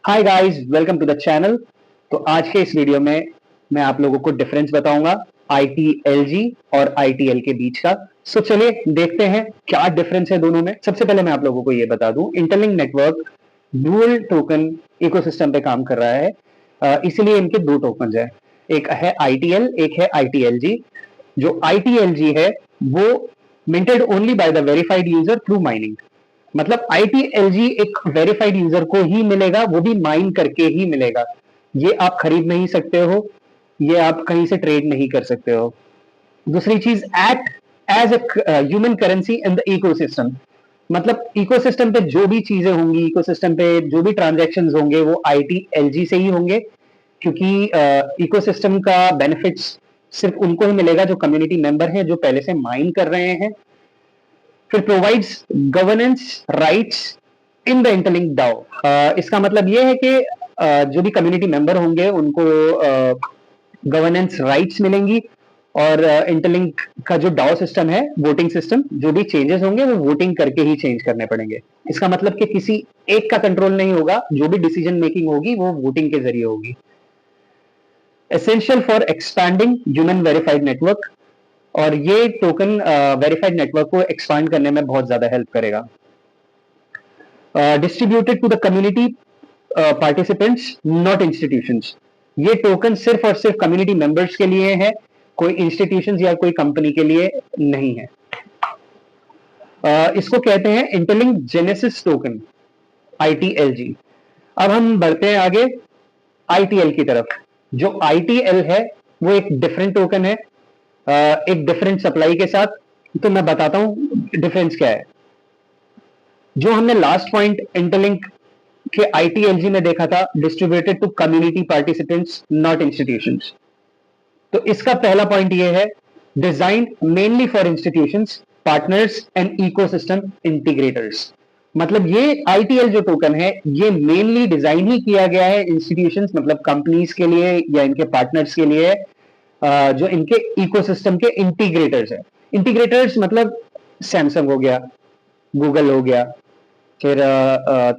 Hi guys, welcome to the channel. तो आज के इस वीडियो में मैं आप लोगों को डिफरेंस बताऊंगा ITLG और ITL के बीच का। सो चलिए देखते हैं क्या डिफरेंस है दोनों में। सबसे पहले मैं आप लोगों को ये बता दूं, interlink network dual token ecosystem पे काम कर रहा है। इसीलिए इनके दो टोकन है, एक है ITL, एक है ITLG। जो ITLG है वो minted only by the verified user through mining. मतलब ITLG एक वेरीफाइड यूजर को ही मिलेगा, वो भी माइन करके ही मिलेगा। ये आप खरीद नहीं सकते हो, ये आप कहीं से ट्रेड नहीं कर सकते हो। दूसरी चीज, act as a human currency in the ecosystem. मतलब इकोसिस्टम पे जो भी चीजें होंगी, इकोसिस्टम पे जो भी ट्रांजैक्शंस होंगे वो ITLG से ही होंगे, क्योंकि इकोसिस्टम का बेनिफिट्स सिर्फ उनको ही मिलेगा जो कम्युनिटी मेंबर हैं, जो पहले से माइन कर रहे हैं। फिर provides governance rights in the Interlink DAO. इसका मतलब ये है कि जो भी कम्युनिटी मेंबर होंगे उनको गवर्नेंस राइट्स मिलेंगी, और इंटरलिंक का जो डाओ सिस्टम है, वोटिंग सिस्टम, जो भी चेंजेस होंगे वो वोटिंग करके ही चेंज करने पड़ेंगे। इसका मतलब कि किसी एक का कंट्रोल नहीं होगा, जो भी डिसीजन मेकिंग होगी वो वोटिंग के जरिए होगी। Essential for expanding human verified network, और ये टोकन वेरीफाइड नेटवर्क को एक्सपांड करने में बहुत ज्यादा हेल्प करेगा। Distributed to the community participants, not institutions. ये टोकन सिर्फ और सिर्फ कम्युनिटी मेंबर्स के लिए है, कोई इंस्टीट्यूशंस या कोई कंपनी के लिए नहीं है। इसको कहते हैं इंटरलिंक जेनेसिस टोकन, ITLG। अब हम बढ़ते हैं आगे ITL की तरफ। जो ITL है वो एक डिफरेंट टोकन है, एक डिफरेंट सप्लाई के साथ। तो मैं बताता हूं डिफरेंस क्या है। जो हमने लास्ट पॉइंट इंटरलिंक के ITLG में देखा था, distributed to community participants not institutions. तो इसका पहला पॉइंट ये है, designed mainly for institutions, partners and ecosystem integrators. मतलब ये ITL जो टोकन है ये मेनली डिजाइन ही किया गया है इंस्टीट्यूशंस, मतलब कंपनीज के लिए या इनके पार्टनर्स के लिए, जो इनके इकोसिस्टम के इंटीग्रेटर्स है। इंटीग्रेटर्स मतलब सैमसंग हो गया, गूगल हो गया, फिर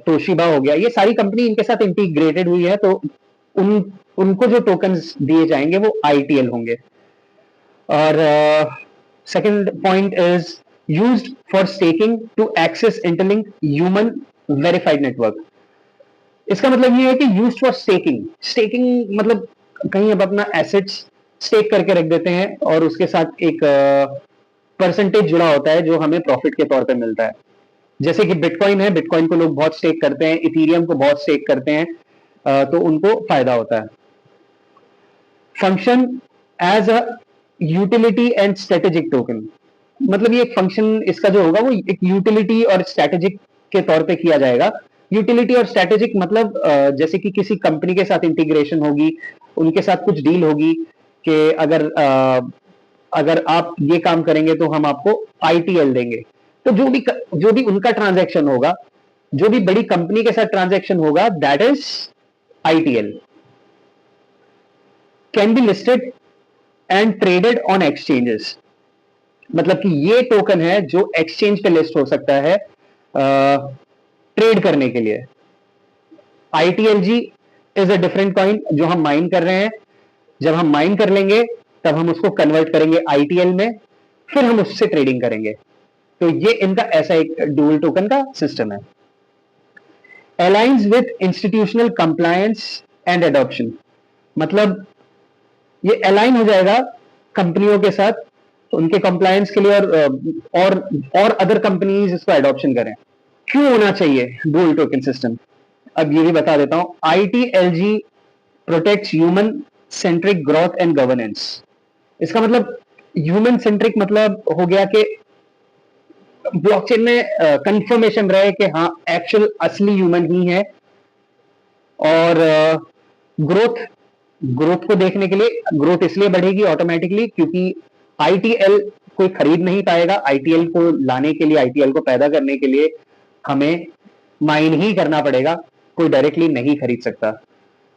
तोशिबा हो गया, ये सारी कंपनी इनके साथ इंटीग्रेटेड हुई है। तो उन उनको जो टोकन्स दिए जाएंगे वो ITL होंगे। और second point is used for staking to access Interlink human verified network. इसका मतलब ये है कि यूज्ड फॉर स्टेकिंग। स्टेकिंग मतलब कहीं अब अपना एसेट्स स्टेक करके रख देते हैं और उसके साथ एक परसेंटेज जुड़ा होता है जो हमें प्रॉफिट के तौर पे मिलता है। जैसे कि बिटकॉइन है, बिटकॉइन को लोग बहुत स्टेक करते हैं, इथीरियम को बहुत स्टेक करते हैं, तो उनको फायदा होता है। Function as a utility and strategic token. मतलब ये एक फंक्शन इसका जो होगा वो एक यूटिलिटी और स्ट्रेटेजिक के तौर पे किया जाएगा। यूटिलिटी और स्ट्रेटेजिक मतलब जैसे कि किसी कंपनी के साथ इंटीग्रेशन होगी, उनके साथ कुछ डील होगी कि अगर आप ये काम करेंगे तो हम आपको ITL देंगे। तो जो भी उनका ट्रांजैक्शन होगा, जो भी बड़ी कंपनी के साथ ट्रांजैक्शन होगा, that is ITL। Can be listed and traded on exchanges. मतलब कि ये टोकन है जो एक्सचेंज पे लिस्ट हो सकता है ट्रेड करने के लिए। ITLG is a different coin जो हम माइन कर रहे हैं। जब हम माइन कर लेंगे तब हम उसको कन्वर्ट करेंगे ITL में, फिर हम उससे ट्रेडिंग करेंगे। तो ये इनका ऐसा एक डुअल टोकन का सिस्टम है। Aligns with institutional compliance and adoption. मतलब ये अलाइन हो जाएगा कंपनियों के साथ, उनके कंप्लायंस के लिए, और अदर कंपनीज इसको एडॉप्शन करें। क्यों होना चाहिए डुअल टोकन सिस्टम, अब ये भी बता देता हूं। ITLG protects human centric growth and governance. इसका मतलब ह्यूमन सेंट्रिक मतलब हो गया कि ब्लॉकचेन में कंफर्मेशन रहे कि हाँ एक्चुअल असली ह्यूमन ही है। और ग्रोथ ग्रोथ को देखने के लिए, ग्रोथ इसलिए बढ़ेगी ऑटोमेटिकली क्योंकि ITL कोई खरीद नहीं पाएगा। ITL को लाने के लिए, ITL को पैदा करने के लिए हमें माइन ही करना पड़ेगा, कोई डायरेक्टली नहीं खरीद सकता।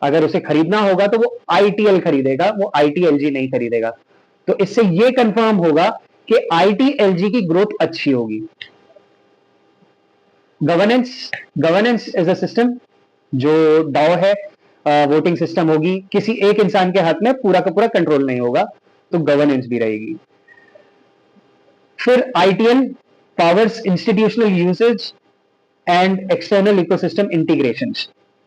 अगर उसे खरीदना होगा तो वो ITL खरीदेगा, वो ITLG नहीं खरीदेगा। तो इससे ये कंफर्म होगा कि ITLG की ग्रोथ अच्छी होगी। गवर्नेंस इज अ सिस्टम जो डाओ है, वोटिंग सिस्टम होगी, किसी एक इंसान के हाथ में पूरा का पूरा कंट्रोल नहीं होगा, तो गवर्नेंस भी रहेगी। फिर ITL powers institutional usage and external ecosystem integration.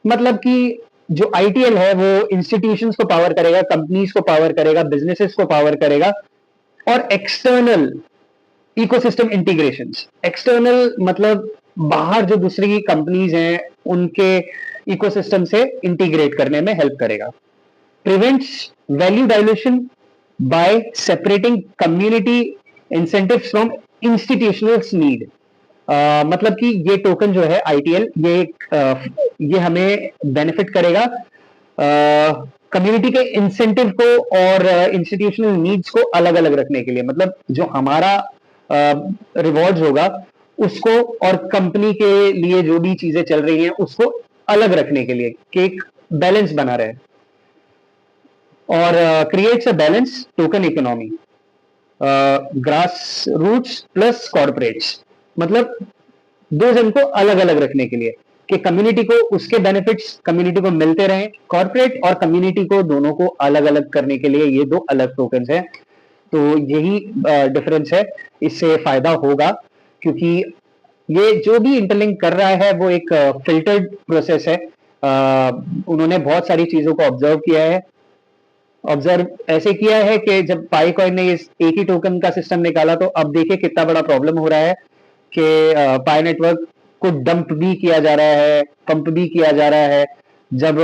मतलब कि जो आईटीएल है वो इंस्टीट्यूशंस को पावर करेगा, कंपनीज को पावर करेगा, बिजनेसेस को पावर करेगा, और एक्सटर्नल इकोसिस्टम इंटीग्रेशंस। एक्सटर्नल मतलब बाहर जो दूसरी कंपनीज हैं उनके इकोसिस्टम से इंटीग्रेट करने में हेल्प करेगा। Prevents value dilution bye separating community incentives from institutional need. मतलब कि ये टोकन जो है आईटीएल, ये हमें बेनिफिट करेगा कम्युनिटी के इंसेंटिव को और इंस्टीट्यूशनल नीड्स को अलग अलग रखने के लिए। मतलब जो हमारा रिवॉर्ड्स होगा उसको और कंपनी के लिए जो भी चीजें चल रही हैं उसको अलग रखने के लिए, कि एक बैलेंस बना रहे। और creates a balance token economy, grass roots plus corporates. मतलब दो जन को अलग अलग रखने के लिए, कि कम्युनिटी को उसके बेनिफिट्स कम्युनिटी को मिलते रहें, कॉर्पोरेट और कम्युनिटी को दोनों को अलग अलग करने के लिए ये दो अलग टोकन्स हैं। तो यही डिफरेंस है, इससे फायदा होगा, क्योंकि ये जो भी इंटरलिंक कर रहा है वो एक फिल्टर्ड प्रोसेस है। उन्होंने बहुत सारी चीजों को ऑब्जर्व किया है। ऑब्जर्व ऐसे किया है कि जब पाईकॉइन ने इस एक ही टोकन का सिस्टम निकाला, तो अब देखिए कितना बड़ा प्रॉब्लम हो रहा है कि पाई नेटवर्क को डंप भी किया जा रहा है, पंप भी किया जा रहा है। जब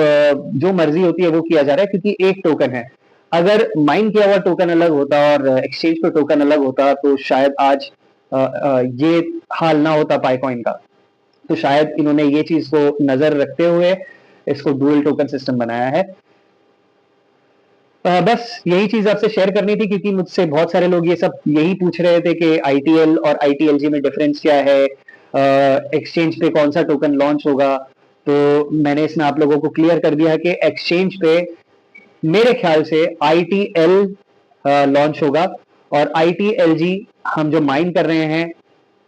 जो मर्जी होती है वो किया जा रहा है, क्योंकि एक टोकन है। अगर माइन किया हुआ टोकन अलग होता और एक्सचेंज पे टोकन अलग होता, तो शायद आज ये हाल ना होता पाईकॉइन का। तो शायद इन्होंने ये चीज को नजर रखते हुए इसको डुअल टोकन सिस्टम बनाया है। बस यही चीज आपसे शेयर करनी थी, क्योंकि मुझसे बहुत सारे लोग ये सब यही पूछ रहे थे कि आईटीएल और आईटीएलजी में डिफरेंस क्या है, एक्सचेंज पे कौन सा टोकन लॉन्च होगा। तो मैंने इसमें आप लोगों को क्लियर कर दिया कि एक्सचेंज पे मेरे ख्याल से आईटीएल लॉन्च होगा, और आईटीएलजी हम जो माइन कर रहे हैं,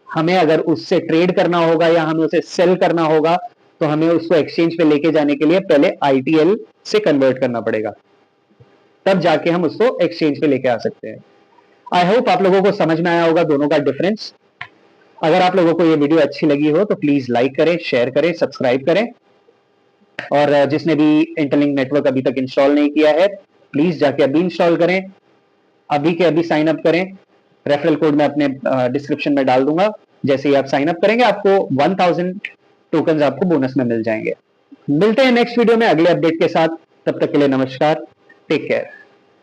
हमें अगर उससे ट्रेड करना होगा या हमें उसे सेल करना होगा, तो हमें उसको एक्सचेंज पे लेके जाने के लिए पहले आईटीएल से कन्वर्ट करना पड़ेगा, तब जाके हम उसको एक्सचेंज पे लेके आ सकते हैं। आई होप आप लोगों को समझ में आया होगा दोनों का डिफरेंस। अगर आप लोगों को ये वीडियो अच्छी लगी हो तो प्लीज लाइक करें, शेयर करें, सब्सक्राइब करें, और जिसने भी इंटरलिंक नेटवर्क अभी तक इंस्टॉल नहीं किया है प्लीज जाके अभी इंस्टॉल करें, अभी के अभी साइन अप करें। रेफरल कोड मैं अपने डिस्क्रिप्शन में डाल दूंगा। जैसे ही आप साइन अप करेंगे आपको 1000 टोकन आपको बोनस में मिल जाएंगे। मिलते हैं नेक्स्ट वीडियो में अगले अपडेट के साथ, तब तक के लिए नमस्कार, टेक केयर।